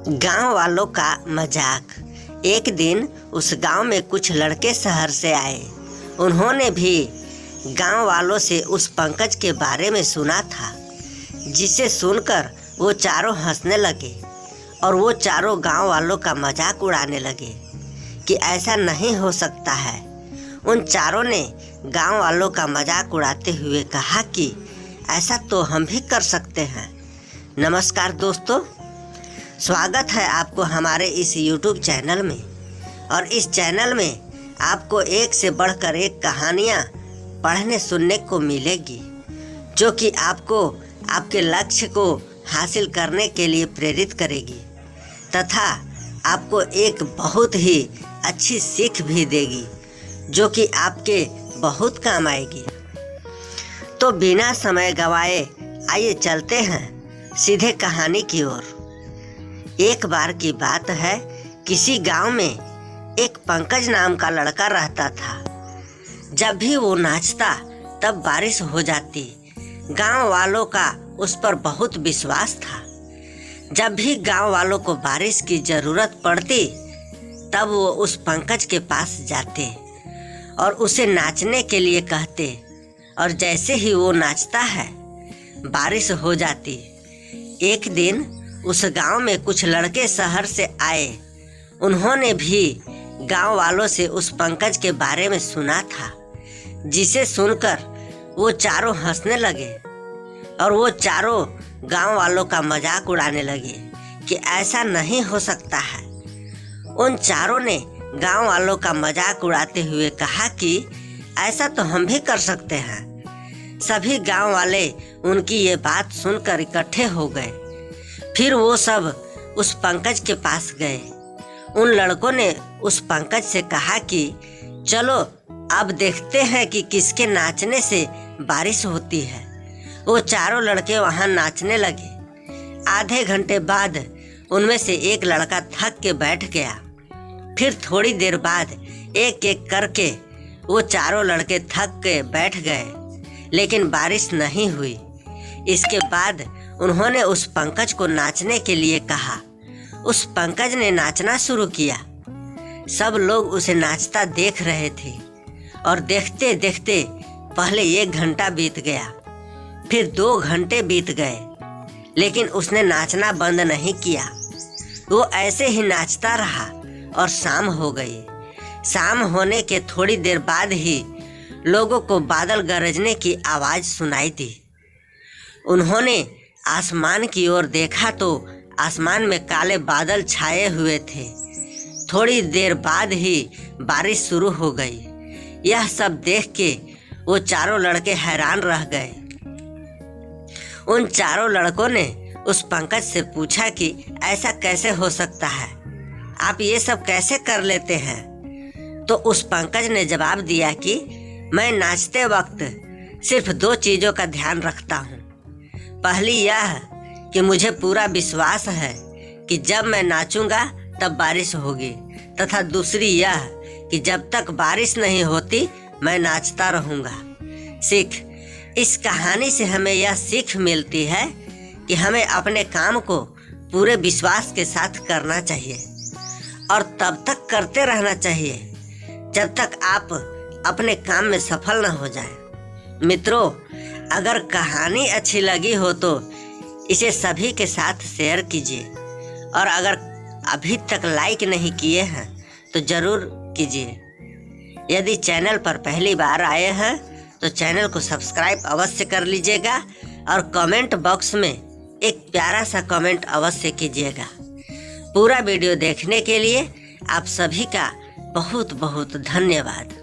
गांव वालों का मजाक। एक दिन उस गांव में कुछ लड़के शहर से आए। उन्होंने भी गांव वालों से उस पंकज के बारे में सुना था, जिसे सुनकर वो चारों हंसने लगे और वो चारों गांव वालों का मजाक उड़ाने लगे कि ऐसा नहीं हो सकता है। उन चारों ने गांव वालों का मजाक उड़ाते हुए कहा कि ऐसा तो हम भी कर सकते हैं। नमस्कार दोस्तों, स्वागत है आपको हमारे इस YouTube चैनल में। और इस चैनल में आपको एक से बढ़कर एक कहानियाँ पढ़ने सुनने को मिलेगी, जो कि आपको आपके लक्ष्य को हासिल करने के लिए प्रेरित करेगी तथा आपको एक बहुत ही अच्छी सीख भी देगी, जो कि आपके बहुत काम आएगी। तो बिना समय गवाए आइए चलते हैं सीधे कहानी की ओर। एक बार की बात है, किसी गांव में एक पंकज नाम का लड़का रहता था। जब भी वो नाचता तब बारिश हो जाती। गांव वालों का उस पर बहुत विश्वास था। जब भी गांव वालों को बारिश की ज़रूरत पड़ती तब वो उस पंकज के पास जाते और उसे नाचने के लिए कहते, और जैसे ही वो नाचता है बारिश हो जाती। एक दिन उस गांव में कुछ लड़के शहर से आए। उन्होंने भी गांव वालों से उस पंकज के बारे में सुना था, जिसे सुनकर वो चारों हंसने लगे और वो चारों गांव वालों का मजाक उड़ाने लगे कि ऐसा नहीं हो सकता है। उन चारों ने गांव वालों का मजाक उड़ाते हुए कहा कि ऐसा तो हम भी कर सकते हैं। सभी गांव वाले उनकी ये बात सुनकर इकट्ठे हो गए। फिर वो सब उस पंकज के पास गए। उन लड़कों ने उस पंकज से कहा कि चलो अब देखते हैं कि किसके नाचने से बारिश होती है। वो चारों लड़के वहां नाचने लगे। आधे घंटे बाद उनमें से एक लड़का थक के बैठ गया। फिर थोड़ी देर बाद एक एक करके वो चारों लड़के थक के बैठ गए, लेकिन बारिश नहीं हुई। इसके बाद उन्होंने उस पंकज को नाचने के लिए कहा। उस पंकज ने नाचना शुरू किया। सब लोग उसे नाचता देख रहे थे और देखते देखते पहले 1 घंटा बीत गया, फिर 2 घंटे बीत गए, लेकिन उसने नाचना बंद नहीं किया। वो ऐसे ही नाचता रहा और शाम हो गई। शाम होने के थोड़ी देर बाद ही लोगों को बादल गरजने की आवाज़ सुनाई दी। उन्होंने आसमान की ओर देखा तो आसमान में काले बादल छाए हुए थे। थोड़ी देर बाद ही बारिश शुरू हो गई। यह सब देख के वो चारों लड़के हैरान रह गए। उन चारों लड़कों ने उस पंकज से पूछा कि ऐसा कैसे हो सकता है, आप ये सब कैसे कर लेते हैं? तो उस पंकज ने जवाब दिया कि मैं नाचते वक्त सिर्फ 2 चीज़ों का ध्यान रखता हूँ। पहली यह कि मुझे पूरा विश्वास है कि जब मैं नाचूंगा तब बारिश होगी, तथा दूसरी यह कि जब तक बारिश नहीं होती मैं नाचता रहूँगा। सीख। इस कहानी से हमें यह सीख मिलती है कि हमें अपने काम को पूरे विश्वास के साथ करना चाहिए और तब तक करते रहना चाहिए जब तक आप अपने काम में सफल न हो जाएं। मित्रों, अगर कहानी अच्छी लगी हो तो इसे सभी के साथ शेयर कीजिए, और अगर अभी तक लाइक नहीं किए हैं तो ज़रूर कीजिए। यदि चैनल पर पहली बार आए हैं तो चैनल को सब्सक्राइब अवश्य कर लीजिएगा और कमेंट बॉक्स में एक प्यारा सा कमेंट अवश्य कीजिएगा। पूरा वीडियो देखने के लिए आप सभी का बहुत बहुत धन्यवाद।